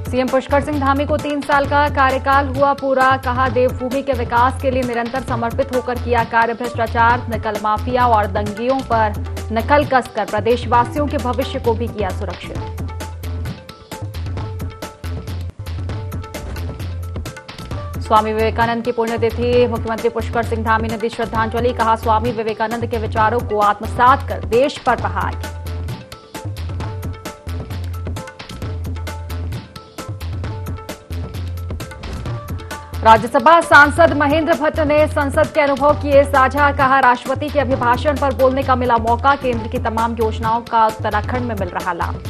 CM Pushkar Singh Dhami को 3 साल का कार्यकाल हुआ पूरा। कहा, देवभूमि के विकास के लिए निरंतर समर्पित होकर किया कार्य। भ्रष्टाचार, नकल माफिया और दंगियों पर नकल कसकर प्रदेशवासियों के भविष्य को भी किया सुरक्षित। स्वामी विवेकानंद की पुण्यतिथि, मुख्यमंत्री पुष्कर सिंह धामी ने दी श्रद्धांजलि। कहा, स्वामी विवेकानंद के विचारों को आत्मसात कर देश पर प्रहार। राज्यसभा सांसद महेंद्र भट्ट ने संसद के अनुभव किए साझा। कहा, राष्ट्रपति के अभिभाषण पर बोलने का मिला मौका। केंद्र की तमाम योजनाओं का उत्तराखंड में मिल रहा लाभ।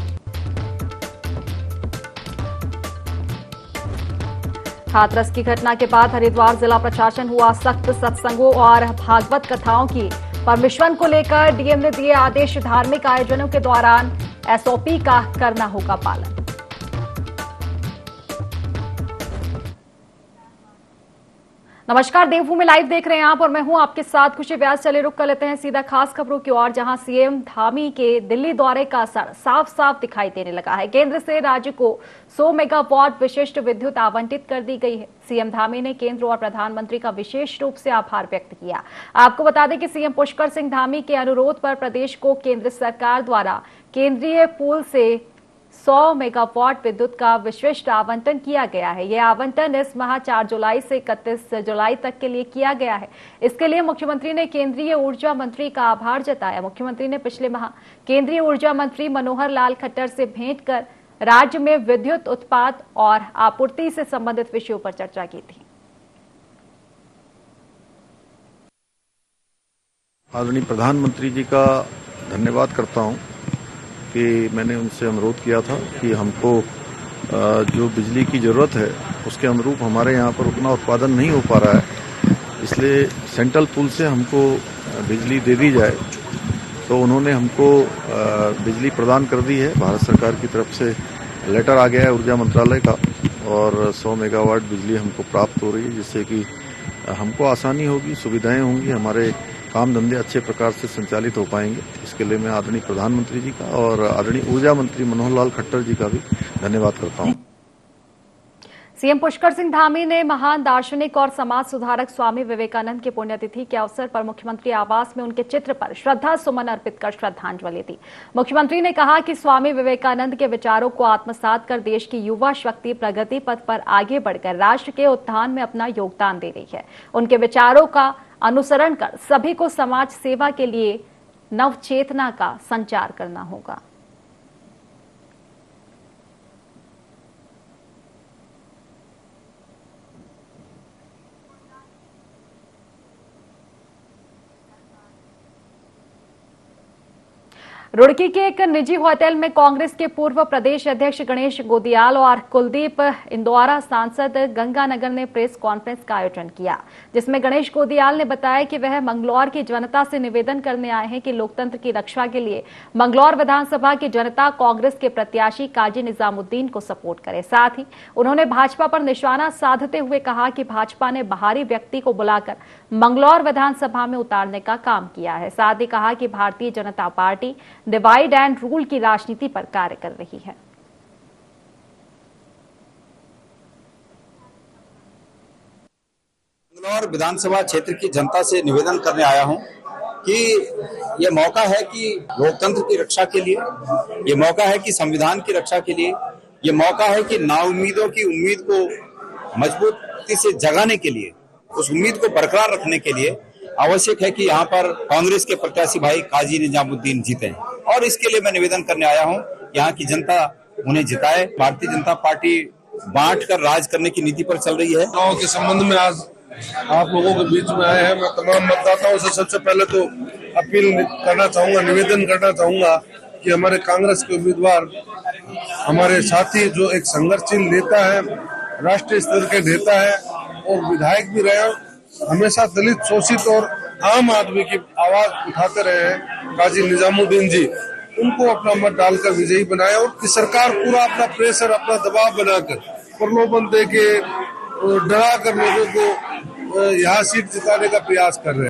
हाथरस की घटना के बाद हरिद्वार जिला प्रशासन हुआ सख्त। सत्संगों और भागवत कथाओं की परमिशन को लेकर डीएम ने दिए आदेश। धार्मिक आयोजनों के दौरान एसओपी का करना होगा पालन। नमस्कार, देवभूमि लाइव देख रहे हैं आप और मैं हूं आपके साथ खुशी व्यास। चले रुक कर लेते हैं सीधा खास खबरों की ओर, जहां सीएम धामी के दिल्ली दौरे का असर साफ साफ दिखाई देने लगा है। केंद्र से राज्य को 100 मेगावाट विशिष्ट विद्युत आवंटित कर दी गई है। सीएम धामी ने केंद्र और प्रधानमंत्री का विशेष रूप से आभार व्यक्त किया। आपको बता दें कि सीएम पुष्कर सिंह धामी के अनुरोध पर प्रदेश को केंद्र सरकार द्वारा केंद्रीय पूल से 100 मेगावाट विद्युत का विशिष्ट आवंटन किया गया है। यह आवंटन इस माह 4 जुलाई से 31 जुलाई तक के लिए किया गया है। इसके लिए मुख्यमंत्री ने केंद्रीय ऊर्जा मंत्री का आभार जताया। मुख्यमंत्री ने पिछले माह केंद्रीय ऊर्जा मंत्री मनोहर लाल खट्टर से भेंट कर राज्य में विद्युत उत्पादन और आपूर्ति से संबंधित विषयों पर चर्चा की थी। आदरणीय प्रधानमंत्री जी का धन्यवाद करता हूं कि मैंने उनसे अनुरोध किया था कि हमको जो बिजली की ज़रूरत है उसके अनुरूप हमारे यहाँ पर उतना उत्पादन नहीं हो पा रहा है, इसलिए सेंट्रल पूल से हमको बिजली दे दी जाए। तो उन्होंने हमको बिजली प्रदान कर दी है। भारत सरकार की तरफ से लेटर आ गया है ऊर्जा मंत्रालय का और 100 मेगावाट बिजली हमको प्राप्त हो रही है, जिससे कि हमको आसानी होगी, सुविधाएं होंगी, हमारे काम धंधे अच्छे प्रकार से संचालित हो पाएंगे। इसके लिए मैं आदरणीय प्रधानमंत्री जी का और आदरणीय ऊर्जा मंत्री मनोहर लाल खट्टर जी का भी धन्यवाद करता हूं। सीएम पुष्कर सिंह धामी ने महान दार्शनिक और समाज सुधारक स्वामी विवेकानंद की पुण्यतिथि के अवसर पर मुख्यमंत्री आवास में उनके चित्र पर श्रद्धा सुमन अर्पित कर श्रद्धांजलि दी। मुख्यमंत्री ने कहा कि स्वामी विवेकानंद के विचारों को आत्मसात कर देश की युवा शक्ति प्रगति पथ पर आगे बढ़कर राष्ट्र के उत्थान में अपना योगदान दे रही है। उनके विचारों का अनुसरण कर सभी को समाज सेवा के लिए नव चेतना का संचार करना होगा। रुड़की के एक निजी होटल में कांग्रेस के पूर्व प्रदेश अध्यक्ष गणेश गोदियाल और कुलदीप इंदौरा सांसद गंगानगर ने प्रेस कॉन्फ्रेंस का आयोजन किया, जिसमें गणेश गोदियाल ने बताया कि वह मंगलौर की जनता से निवेदन करने आए हैं कि लोकतंत्र की रक्षा के लिए मंगलौर विधानसभा की जनता कांग्रेस के प्रत्याशी काजी निजामुद्दीन को सपोर्ट करे। साथ ही उन्होंने भाजपा पर निशाना साधते हुए कहा कि भाजपा ने बाहरी व्यक्ति को बुलाकर मंगलौर विधानसभा में उतारने का काम किया है। साथ ही कहा कि Bharatiya Janata party divide and rule की राजनीति पर कार्य कर रही है। मंगलौर विधानसभा क्षेत्र की जनता से निवेदन करने आया हूं कि यह मौका है कि लोकतंत्र की रक्षा के लिए, यह मौका है कि संविधान की रक्षा के लिए, यह मौका है कि नाउम्मीदों की उम्मीद को मजबूती से जगाने के लिए, उस उम्मीद को बरकरार रखने के लिए आवश्यक है कि यहाँ पर कांग्रेस के प्रत्याशी भाई काजी निजामुद्दीन जीते और इसके लिए मैं निवेदन करने आया हूँ। यहाँ की जनता उन्हें जिताए। भारतीय जनता पार्टी बांट कर राज करने की नीति पर चल रही है। चुनाव के संबंध में आज आप लोगों के बीच में आए हैं। मैं तमाम मतदाताओं से सबसे पहले तो अपील करना चाहूंगा, निवेदन करना चाहूंगा कि हमारे कांग्रेस के उम्मीदवार, हमारे साथी जो एक संघर्षशील नेता है, राष्ट्रीय स्तर के नेता है और विधायक भी रहे, हमेशा दलित शोषित और आम आदमी की आवाज उठाते रहे हैं, काजी निजामुद्दीन जी, उनको अपना मत डालकर विजयी बनाए और कि सरकार पूरा अपना प्रेशर, अपना दबाव बनाकर प्रलोभन दे के डरा कर लोगों को यहाँ सीट जिताने का प्रयास कर रहे हैं।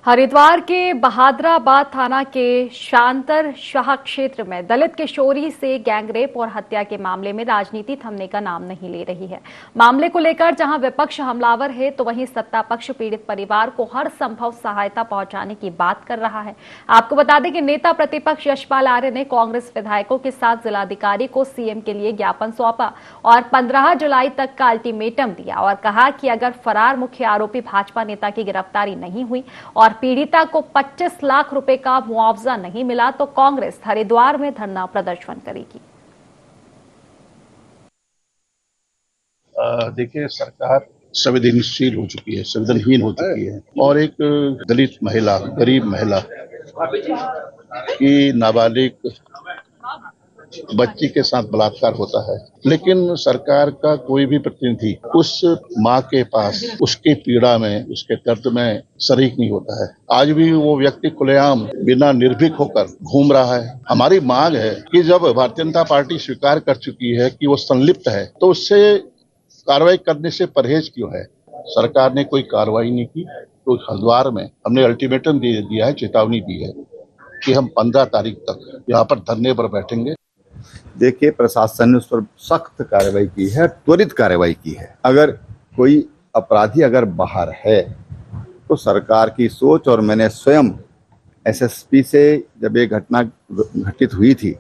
हरिद्वार के बहादुराबाद थाना के शांतर शाह क्षेत्र में दलित किशोरी से गैंगरेप और हत्या के मामले में राजनीति थमने का नाम नहीं ले रही है। मामले को लेकर जहां विपक्ष हमलावर है तो वहीं सत्ता पक्ष पीड़ित परिवार को हर संभव सहायता पहुंचाने की बात कर रहा है। आपको बता दें कि नेता प्रतिपक्ष यशपाल आर्य ने कांग्रेस विधायकों के साथ जिलाधिकारी को सीएम के लिए ज्ञापन सौंपा और 15 जुलाई तक का अल्टीमेटम दिया और कहा कि अगर फरार मुख्य आरोपी भाजपा नेता की गिरफ्तारी नहीं हुई और पीड़िता को 25 लाख रुपए का मुआवजा नहीं मिला तो कांग्रेस हरिद्वार में धरना प्रदर्शन करेगी। देखिए, सरकार संवेदनशील हो चुकी है, संवेदनहीन हो चुकी है और एक दलित महिला, गरीब महिला की नाबालिग बच्ची के साथ बलात्कार होता है, लेकिन सरकार का कोई भी प्रतिनिधि उस माँ के पास उसकी पीड़ा में, उसके दर्द में शरीक नहीं होता है। आज भी वो व्यक्ति खुलेआम बिना निर्भीक होकर घूम रहा है। हमारी मांग है कि जब भारतीय जनता पार्टी स्वीकार कर चुकी है कि वो संलिप्त है तो उससे कार्रवाई करने से परहेज क्यों है? सरकार ने कोई कार्रवाई नहीं की तो हरिद्वार में हमने अल्टीमेटम दे दिया है, चेतावनी दी है कि हम 15 तारीख तक यहाँ पर धरने पर बैठेंगे। देखिए, प्रशासन ने उस पर सख्त कार्रवाई की है, त्वरित कार्रवाई की है। अगर कोई अपराधी अगर बाहर है तो सरकार की सोच, और मैंने स्वयं एसएसपी से जब ये घटना घटित हुई थी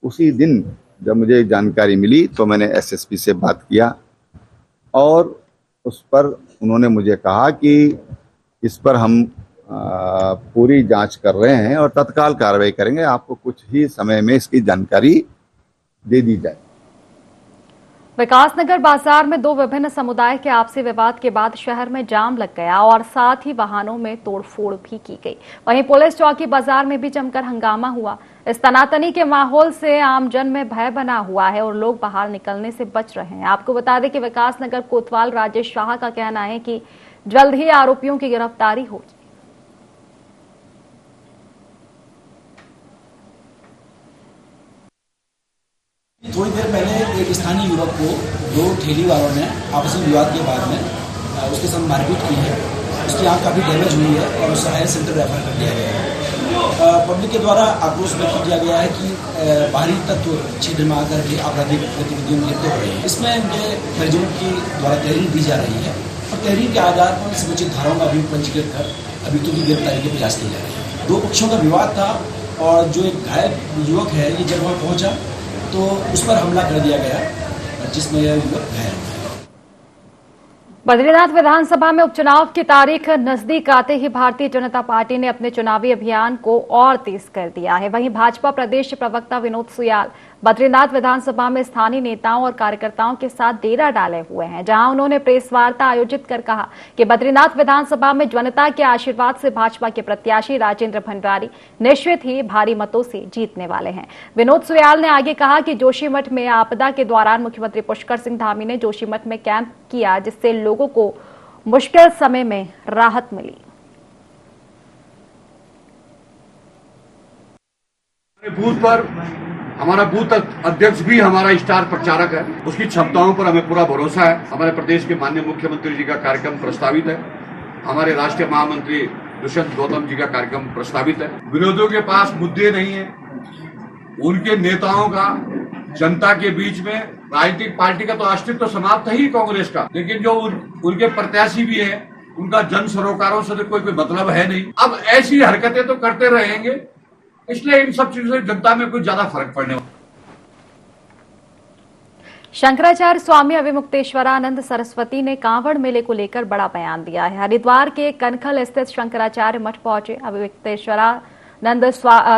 उसी दिन जब मुझे जानकारी मिली तो मैंने एसएसपी से बात किया और उस पर उन्होंने मुझे कहा कि इस पर हम पूरी जांच कर रहे हैं और तत्काल कार्रवाई करेंगे, आपको कुछ ही समय में इसकी जानकारी दे दी जाए। विकासनगर बाजार में दो विभिन्न समुदाय के आपसी विवाद के बाद शहर में जाम लग गया और साथ ही वाहनों में तोड़फोड़ भी की गई। वहीं पुलिस चौकी बाजार में भी जमकर हंगामा हुआ। इस तनातनी के माहौल से आमजन में भय बना हुआ है और लोग बाहर निकलने से बच रहे हैं। आपको बता दें कि विकासनगर कोतवाल राजेश शाह का कहना है कि जल्द ही आरोपियों की गिरफ्तारी होगी। थोड़ी देर पहले एक स्थानीय युवक को दो ठेली वालों ने आपसी विवाद के बाद में उसके साथ मारपीट की है। उसकी आंख काफ़ी डैमेज हुई है और उसे हायर सेंटर रेफर कर दिया गया है। पब्लिक के द्वारा आक्रोश व्यक्त किया गया है कि बाहरी तत्व क्षेत्र में आकर के आपराधिक गतिविधियों में लिप्त हो रहे हैं। इसमें उनके परिजनों की द्वारा तहरीर दी जा रही है और तहरीर के आधार पर समुचित धाराओं का अभियोग पंजीकृत कर अभियुक्तों की गिरफ्तारी के प्रयास किए जा रहे हैं। दो पक्षों का विवाद था और जो एक घायल युवक है ये जब वहाँ पहुँचा तो उस पर हमला कर दिया गया जिसमें यह युवक घायल हुआ। बद्रीनाथ विधानसभा में उपचुनाव की तारीख नजदीक आते ही भारतीय जनता पार्टी ने अपने चुनावी अभियान को और तेज कर दिया है। वहीं भाजपा प्रदेश प्रवक्ता विनोद सुयाल बद्रीनाथ विधानसभा में स्थानीय नेताओं और कार्यकर्ताओं के साथ डेरा डाले हुए हैं, जहां उन्होंने प्रेस वार्ता आयोजित कर कहा कि बद्रीनाथ विधानसभा में जनता के आशीर्वाद से भाजपा के प्रत्याशी राजेंद्र भंडारी निश्चित ही भारी मतों से जीतने वाले हैं। विनोद सुयाल ने आगे कहा कि जोशीमठ में आपदा के दौरान मुख्यमंत्री पुष्कर सिंह धामी ने जोशीमठ में कैंप किया, जिससे लोगों को मुश्किल समय में राहत मिली। बूथ पर हमारा बूथ अध्यक्ष भी हमारा स्टार प्रचारक है, उसकी क्षमताओं पर हमें पूरा भरोसा है। हमारे प्रदेश के माननीय मुख्यमंत्री जी का कार्यक्रम प्रस्तावित है, हमारे राष्ट्रीय महामंत्री दुष्यंत गौतम जी का कार्यक्रम प्रस्तावित है। विरोधियों के पास मुद्दे नहीं है, उनके नेताओं का जनता के बीच में राजनीतिक पार्टी का तो अस्तित्व समाप्त है ही कांग्रेस का, लेकिन जो उनके प्रत्याशी भी है उनका जन सरोकारों से तो कोई मतलब है नहीं। अब ऐसी हरकतें तो करते रहेंगे, इसलिए इन सब चीजों से जनता में कुछ ज्यादा फर्क पड़ने वाला। शंकराचार्य स्वामी अविमुक्तेश्वरानंद सरस्वती ने कांवड़ मेले को लेकर बड़ा बयान दिया है। हरिद्वार के कनखल स्थित शंकराचार्य मठ पहुंचे अविमुक्तेश्वरानंद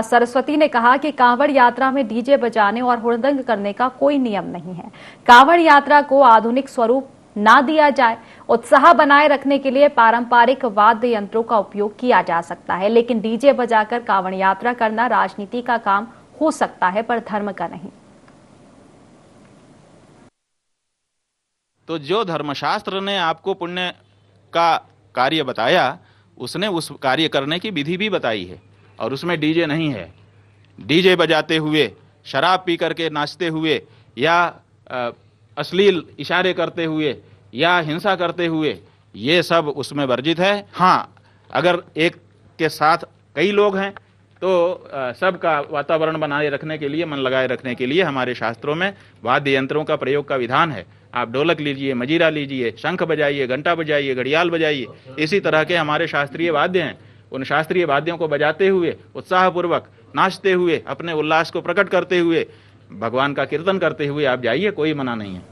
सरस्वती ने कहा कि कांवड़ यात्रा में डीजे बजाने और हुड़दंग करने का कोई नियम नहीं है। कांवड़ यात्रा को आधुनिक स्वरूप ना दिया जाए। उत्साह बनाए रखने के लिए पारंपरिक वाद्य यंत्रों का उपयोग किया जा सकता है, लेकिन डीजे बजाकर कांवड़ यात्रा करना राजनीति का काम हो सकता है पर धर्म का नहीं। तो जो धर्मशास्त्र ने आपको पुण्य का कार्य बताया, उसने उस कार्य करने की विधि भी बताई है और उसमें डीजे नहीं है। डीजे बजाते हुए, शराब पी करके नाचते हुए या अश्लील इशारे करते हुए या हिंसा करते हुए, ये सब उसमें वर्जित है। हाँ, अगर एक के साथ कई लोग हैं, तो सबका वातावरण बनाए रखने के लिए, मन लगाए रखने के लिए हमारे शास्त्रों में वाद्य यंत्रों का प्रयोग का विधान है। आप ढोलक लीजिए, मजीरा लीजिए, शंख बजाइए, घंटा बजाइए, घड़ियाल बजाइए, इसी तरह के हमारे शास्त्रीय वाद्य हैं। उन शास्त्रीय वाद्यों को बजाते हुए, उत्साहपूर्वक नाचते हुए, अपने उल्लास को प्रकट करते हुए, भगवान का कीर्तन करते हुए आप जाइए, कोई मना नहीं है।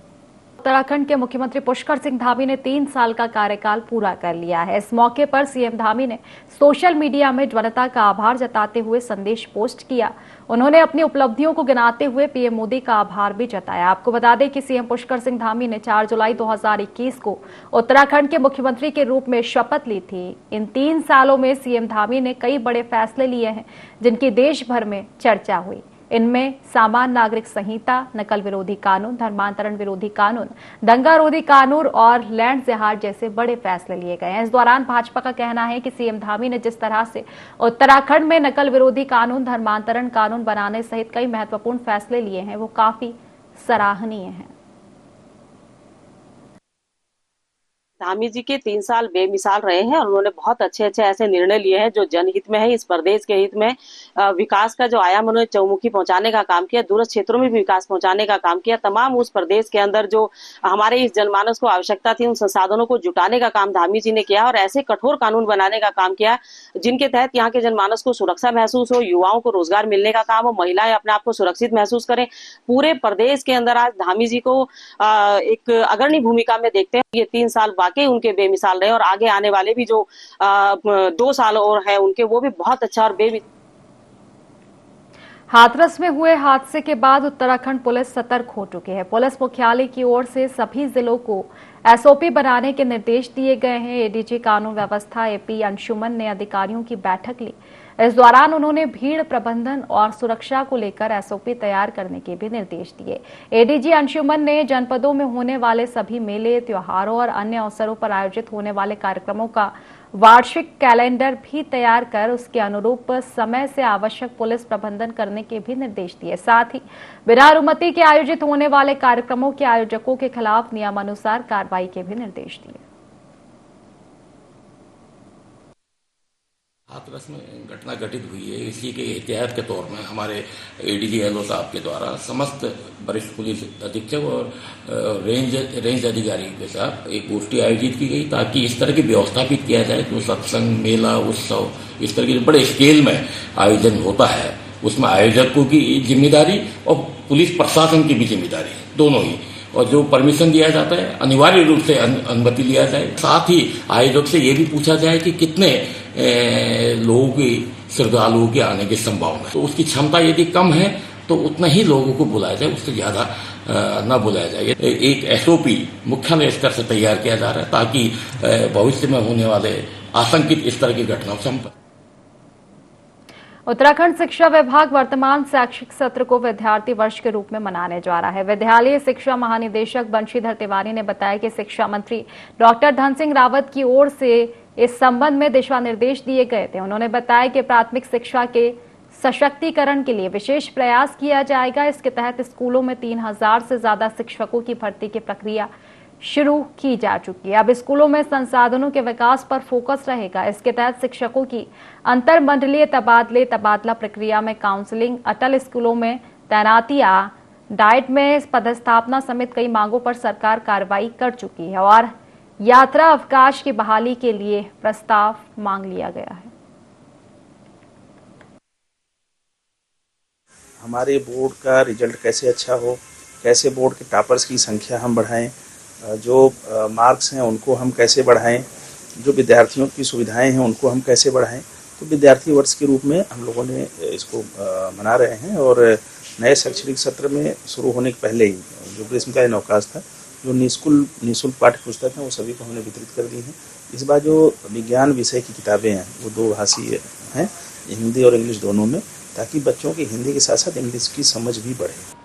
उत्तराखंड के मुख्यमंत्री पुष्कर सिंह धामी ने 3 साल का कार्यकाल पूरा कर लिया है। इस मौके पर सीएम धामी ने सोशल मीडिया में जनता का आभार जताते हुए संदेश पोस्ट किया। उन्होंने अपनी उपलब्धियों को गिनाते हुए पीएम मोदी का आभार भी जताया। आपको बता दें कि सीएम पुष्कर सिंह धामी ने 4 जुलाई 2021 को उत्तराखंड के मुख्यमंत्री के रूप में शपथ ली थी। इन 3 सालों में सीएम धामी ने कई बड़े फैसले लिए हैं, जिनकी देश भर में चर्चा हुई। इनमें सामान्य नागरिक संहिता, नकल विरोधी कानून, धर्मांतरण विरोधी कानून, दंगा रोधी कानून और लैंड जिहाद जैसे बड़े फैसले लिए गए हैं। इस दौरान भाजपा का कहना है कि सीएम धामी ने जिस तरह से उत्तराखंड में नकल विरोधी कानून, धर्मांतरण कानून बनाने सहित कई महत्वपूर्ण फैसले लिए हैं, वो काफी सराहनीय हैं। धामी जी के 3 साल बेमिसाल रहे हैं और उन्होंने बहुत अच्छे ऐसे निर्णय लिए हैं जो जनहित में है, इस प्रदेश के हित में। विकास का जो आयाम उन्होंने चौमुखी पहुंचाने का काम किया, दूरस्थ क्षेत्रों में भी विकास पहुंचाने का काम किया। तमाम उस प्रदेश के अंदर जो हमारे इस जनमानस को आवश्यकता थी, उन संसाधनों को जुटाने का काम धामी जी ने किया और ऐसे कठोर कानून बनाने का काम किया जिनके तहत यहाँ के जनमानस को सुरक्षा महसूस हो, युवाओं को रोजगार मिलने का काम हो, महिलाएं अपने आप को सुरक्षित महसूस करें। पूरे प्रदेश के अंदर आज धामी जी को एक अग्रणी भूमिका में देखते हैं। ये 3 साल वाकई उनके बेमिसाल रहे और आगे आने वाले भी जो 2 साल और है उनके, वो भी बहुत अच्छा और हाथरस में हुए हादसे के बाद उत्तराखंड पुलिस सतर्क हो चुकी है। पुलिस मुख्यालय की ओर से सभी जिलों को एसओपी बनाने के निर्देश दिए गए हैं। एडीजी कानून व्यवस्था एपी अंशुमन ने अधिकारियों की बैठक ली। इस दौरान उन्होंने भीड़ प्रबंधन और सुरक्षा को लेकर एसओपी तैयार करने के भी निर्देश दिए। एडीजी अंशुमन ने जनपदों में होने वाले सभी मेले, त्योहारों और अन्य अवसरों पर आयोजित होने वाले कार्यक्रमों का वार्षिक कैलेंडर भी तैयार कर उसके अनुरूप समय से आवश्यक पुलिस प्रबंधन करने के भी निर्देश दिए। साथ ही बिना अनुमति के आयोजित होने वाले कार्यक्रमों के आयोजकों के खिलाफ नियमानुसार कार्रवाई के भी निर्देश दिए। हाथरस में घटना घटित हुई है, इसी के एहतियात के तौर में हमारे एडीजी एलओ साहब के द्वारा समस्त वरिष्ठ पुलिस अधीक्षक और रेंज अधिकारी के साथ एक गोष्ठी आयोजित की गई ताकि इस तरह की व्यवस्थापित किया जाए कि सत्संग, मेला, उत्सव, इस तरह के बड़े स्केल में आयोजन होता है उसमें आयोजकों की जिम्मेदारी और पुलिस प्रशासन की भी जिम्मेदारी, दोनों ही। और जो परमिशन दिया जाता है अनिवार्य रूप से अनुमति लिया जाए। साथ ही आयोजक से ये भी पूछा जाए कि कितने लोगों की, श्रद्धालुओं के आने की संभावना है, तो उसकी क्षमता यदि कम है तो उतना ही लोगों को बुलाया जाए, उससे ज्यादा न बुलाया जाए। एक एसओपी मुख्यालय स्तर से तैयार किया जा रहा है ताकि भविष्य में होने वाले आशंकित इस तरह की घटनाओं से उत्तराखंड शिक्षा विभाग वर्तमान शैक्षिक सत्र को विद्यार्थी वर्ष के रूप में मनाने जा रहा है। विद्यालय शिक्षा महानिदेशक बंशीधर तिवारी ने बताया कि शिक्षा मंत्री डॉक्टर धन सिंह रावत की ओर से इस संबंध में दिशा निर्देश दिए गए थे। उन्होंने बताया कि प्राथमिक शिक्षा के सशक्तिकरण के लिए विशेष प्रयास किया जाएगा। इसके तहत स्कूलों में 3000 से ज्यादा शिक्षकों की भर्ती की प्रक्रिया शुरू की जा चुकी है। अब स्कूलों में संसाधनों के विकास पर फोकस रहेगा। इसके तहत शिक्षकों की अंतर मंडलीय तबादला प्रक्रिया में काउंसलिंग, अटल स्कूलों में तैनातियां, डाइट में पदस्थापना समेत कई मांगों पर सरकार कार्रवाई कर चुकी है और यात्रा अवकाश की बहाली के लिए प्रस्ताव मांग लिया गया है। हमारे बोर्ड का रिजल्ट कैसे अच्छा हो, कैसे बोर्ड के टॉपर्स की संख्या हम बढ़ाएं, जो मार्क्स हैं उनको हम कैसे बढ़ाएं, जो विद्यार्थियों की सुविधाएं हैं उनको हम कैसे बढ़ाएं। तो विद्यार्थी वर्ष के रूप में हम लोगों ने इसको मना रहे हैं और नए शैक्षणिक सत्र में शुरू होने के पहले ही जो ग्रीष्मकालीन अवकाश था, जो निःशुल्क पाठ्य पुस्तक हैं वो सभी को हमने वितरित कर दी हैं। इस बार जो विज्ञान विषय की किताबें हैं वो 2 भाषीय हैं, हिंदी और इंग्लिश दोनों में, ताकि बच्चों की हिंदी के साथ साथ इंग्लिश की समझ भी बढ़े।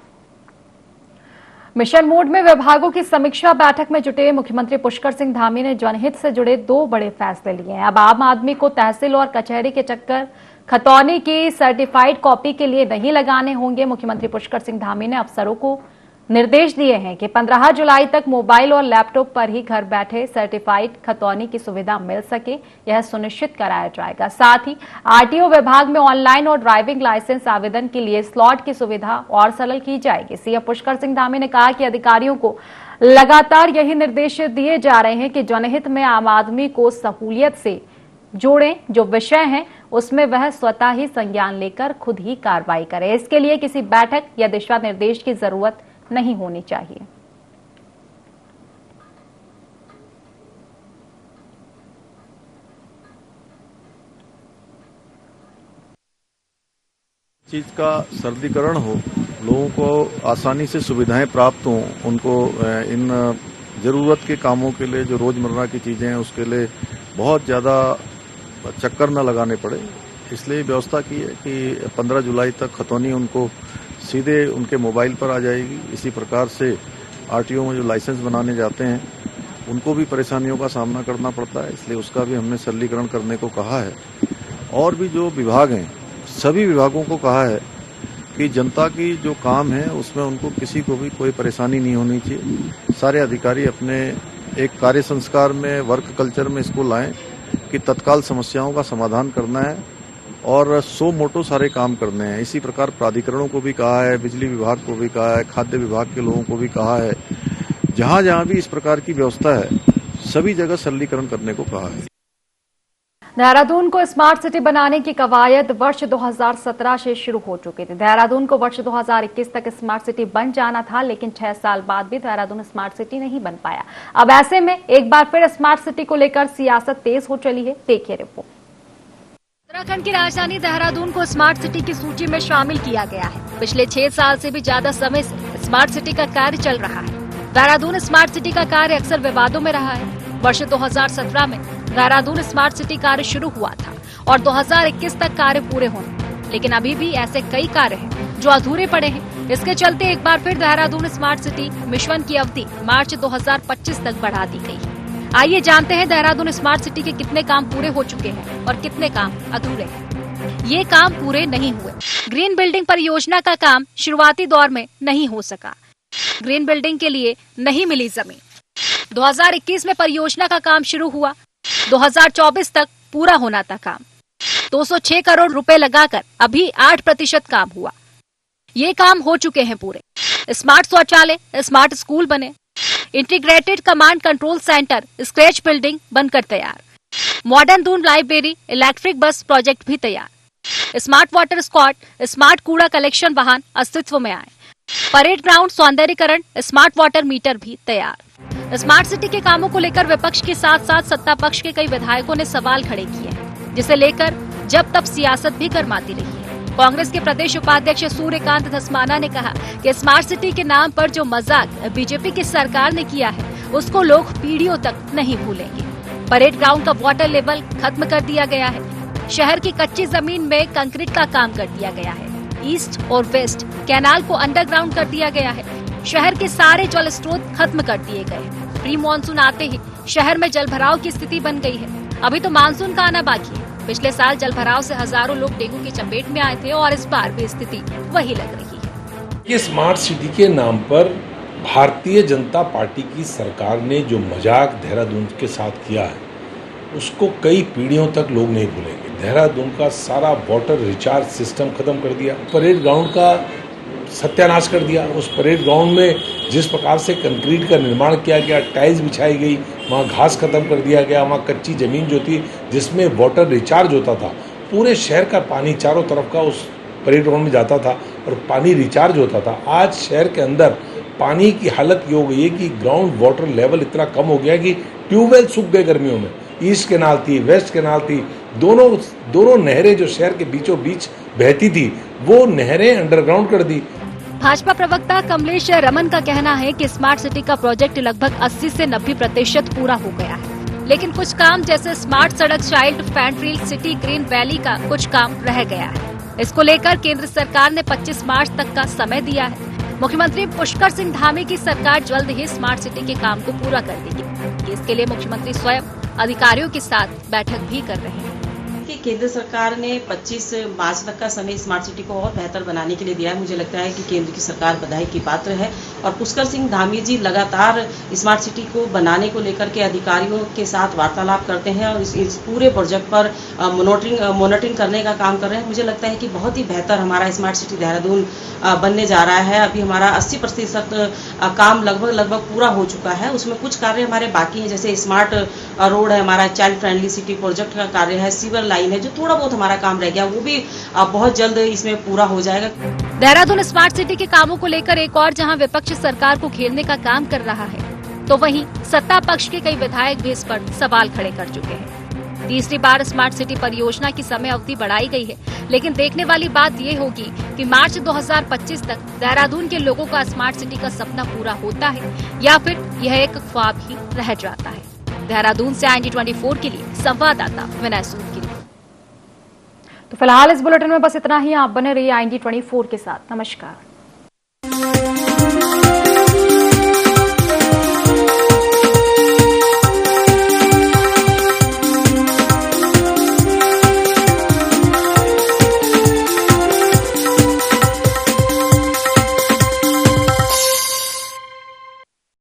मिशन मोड में विभागों की समीक्षा बैठक में जुटे मुख्यमंत्री पुष्कर सिंह धामी ने जनहित से जुड़े 2 बड़े फैसले लिए हैं। अब आम आदमी को तहसील और कचहरी के चक्कर खतौनी की सर्टिफाइड कॉपी के लिए नहीं लगाने होंगे। मुख्यमंत्री पुष्कर सिंह धामी ने अफसरों को निर्देश दिए हैं कि 15 जुलाई तक मोबाइल और लैपटॉप पर ही घर बैठे सर्टिफाइड खतौनी की सुविधा मिल सके, यह सुनिश्चित कराया जाएगा। साथ ही आरटीओ विभाग में ऑनलाइन और ड्राइविंग लाइसेंस आवेदन के लिए स्लॉट की सुविधा और सरल की जाएगी। सीएम पुष्कर सिंह धामी ने कहा कि अधिकारियों को लगातार यही निर्देश दिए जा रहे हैं कि जनहित में आम आदमी को सहूलियत से जोड़ें। जो विषय है उसमें वह स्वतः ही संज्ञान लेकर खुद ही कार्रवाई करे। इसके लिए किसी बैठक या दिशा निर्देश की जरूरत नहीं होनी चाहिए। चीज का सरलीकरण हो, लोगों को आसानी से सुविधाएं प्राप्त हों, उनको इन जरूरत के कामों के लिए जो रोजमर्रा की चीजें हैं उसके लिए बहुत ज्यादा चक्कर न लगाने पड़े, इसलिए व्यवस्था की है कि 15 जुलाई तक खतौनी उनको सीधे उनके मोबाइल पर आ जाएगी। इसी प्रकार से आरटीओ में जो लाइसेंस बनाने जाते हैं उनको भी परेशानियों का सामना करना पड़ता है, इसलिए उसका भी हमने सरलीकरण करने को कहा है। और भी जो विभाग हैं, सभी विभागों को कहा है कि जनता की जो काम है उसमें उनको किसी को भी कोई परेशानी नहीं होनी चाहिए। सारे अधिकारी अपने एक कार्य संस्कार में, वर्क कल्चर में इसको लाएं कि तत्काल समस्याओं का समाधान करना है और सो मोटो सारे काम करने हैं। इसी प्रकार प्राधिकरणों को भी कहा है, बिजली विभाग को भी कहा है, खाद्य विभाग के लोगों को भी कहा है, जहां जहां भी इस प्रकार की व्यवस्था है सभी जगह सरलीकरण करने को कहा है। देहरादून को स्मार्ट सिटी बनाने की कवायद वर्ष 2017 से शुरू हो चुकी थी। देहरादून को वर्ष 2021 तक स्मार्ट सिटी बन जाना था, लेकिन 6 साल बाद भी देहरादून स्मार्ट सिटी नहीं बन पाया। अब ऐसे में एक बार फिर स्मार्ट सिटी को लेकर सियासत तेज हो चली है। देखिए रिपोर्ट। उत्तराखंड की राजधानी देहरादून को स्मार्ट सिटी की सूची में शामिल किया गया है। पिछले 6 साल से भी ज्यादा समय से स्मार्ट सिटी का कार्य चल रहा है। देहरादून स्मार्ट सिटी का कार्य अक्सर विवादों में रहा है। वर्ष 2017 में देहरादून स्मार्ट सिटी कार्य शुरू हुआ था और 2021 तक कार्य पूरे होंगे, लेकिन अभी भी ऐसे कई कार्य हैं जो अधूरे पड़े हैं। इसके चलते एक बार फिर देहरादून स्मार्ट सिटी मिशन की अवधि मार्च 2025 तक बढ़ा दी गई है। आइए जानते हैं देहरादून स्मार्ट सिटी के कितने काम पूरे हो चुके हैं और कितने काम अधूरे हैं। ये काम पूरे नहीं हुए। ग्रीन बिल्डिंग परियोजना का काम शुरुआती दौर में नहीं हो सका। ग्रीन बिल्डिंग के लिए नहीं मिली जमीन। 2021 में परियोजना का काम शुरू हुआ। 2024 तक पूरा होना था काम। 206 करोड़ रुपए लगाकर अभी 8% काम हुआ। ये काम हो चुके हैं पूरे। स्मार्ट शौचालय, स्मार्ट स्कूल बने, integrated command control centre, scratch building बनकर तैयार, modern Doon library, electric bus project भी तैयार, स्मार्ट वाटर स्क्वाड, स्मार्ट कूड़ा कलेक्शन वाहन अस्तित्व में आए, परेड ग्राउंड सौंदर्यीकरण, स्मार्ट वाटर मीटर भी तैयार। स्मार्ट सिटी के कामों को लेकर विपक्ष के साथ साथ सत्ता पक्ष के कई विधायकों ने सवाल खड़े किए हैं, जिसे लेकर जब तब सियासत भी गर्माती रही है। कांग्रेस के प्रदेश उपाध्यक्ष सूर्यकांत धस्माना ने कहा कि स्मार्ट सिटी के नाम पर जो मजाक बीजेपी की सरकार ने किया है उसको लोग पीढ़ियों तक नहीं भूलेंगे। परेड ग्राउंड का वाटर लेवल खत्म कर दिया गया है। शहर की कच्ची जमीन में कंक्रीट का काम कर दिया गया है। ईस्ट और वेस्ट कैनाल को अंडरग्राउंड कर दिया गया है। शहर के सारे जल स्रोत खत्म कर दिए गए। प्री मानसून आते ही शहर में जलभराव की स्थिति बन गई है। अभी तो मानसून का आना बाकी है। पिछले साल जलभराव से हजारों लोग डेंगू की चपेट में आए थे और इस बार भी स्थिति वही लग रही है। ये स्मार्ट सिटी के नाम पर भारतीय जनता पार्टी की सरकार ने जो मजाक देहरादून के साथ किया है उसको कई पीढ़ियों तक लोग नहीं भूलेंगे। देहरादून का सारा वाटर रिचार्ज सिस्टम खत्म कर दिया, परेड ग्राउंड का सत्यानाश कर दिया। उस परेड ग्राउंड में जिस प्रकार से कंक्रीट का निर्माण किया गया, टाइल्स बिछाई गई, वहाँ घास खत्म कर दिया गया, वहाँ कच्ची जमीन जो थी जिसमें वाटर रिचार्ज होता था, पूरे शहर का पानी चारों तरफ का उस परेड ग्राउंड में जाता था और पानी रिचार्ज होता था। आज शहर के अंदर पानी की हालत ये हो गई है कि ग्राउंड वाटर लेवल इतना कम हो गया कि ट्यूबवेल सूख गए गर्मियों में। ईस्ट कैनाल थी, वेस्ट कैनाल थी, दोनों नहरें जो शहर के बीचों बीच बहती थी वो नहरें अंडरग्राउंड कर दी। भाजपा प्रवक्ता कमलेश रमन का कहना है कि स्मार्ट सिटी का प्रोजेक्ट लगभग 80 से 90% पूरा हो गया है, लेकिन कुछ काम जैसे स्मार्ट सड़क, child friendly city, green valley का कुछ काम रह गया है। इसको लेकर केंद्र सरकार ने 25 मार्च तक का समय दिया है। मुख्यमंत्री पुष्कर सिंह धामी की सरकार जल्द ही स्मार्ट सिटी के काम को पूरा कर देगी। इसके लिए मुख्यमंत्री स्वयं अधिकारियों के साथ बैठक भी कर रहे हैं। कि केंद्र सरकार ने 25 मार्च तक का समय स्मार्ट सिटी को और बेहतर बनाने के लिए दिया है। मुझे लगता है कि केंद्र की सरकार बधाई की पात्र है और पुष्कर सिंह धामी जी लगातार स्मार्ट सिटी को बनाने को लेकर के अधिकारियों के साथ वार्तालाप करते हैं और इस पूरे प्रोजेक्ट पर मॉनिटरिंग करने का काम कर रहे हैं। मुझे लगता है कि बहुत ही बेहतर हमारा स्मार्ट सिटी देहरादून बनने जा रहा है। अभी हमारा 80% काम लगभग पूरा हो चुका है। उसमें कुछ कार्य हमारे बाकी हैं, जैसे स्मार्ट रोड है, हमारा चाइल्ड फ्रेंडली सिटी प्रोजेक्ट का कार्य है, सीवर लाइन है, जो थोड़ा बहुत हमारा काम रह गया वो भी बहुत जल्द इसमें पूरा हो जाएगा। देहरादून स्मार्ट सिटी के कामों को लेकर एक और जहां विपक्ष सरकार को घेरने का काम कर रहा है, तो वहीं सत्ता पक्ष के कई विधायक भी इस पर सवाल खड़े कर चुके हैं। तीसरी बार स्मार्ट सिटी परियोजना की समय अवधि बढ़ाई गई है, लेकिन देखने वाली बात ये होगी कि मार्च 2025 तक देहरादून के लोगों का स्मार्ट सिटी का सपना पूरा होता है या फिर यह एक ख्वाब ही रह जाता है। देहरादून से IND24 के लिए संवाददाता विनय सूद की रिपोर्ट। तो फिलहाल इस बुलेटिन में बस इतना ही। आप बने रहिए IND24 के साथ। नमस्कार।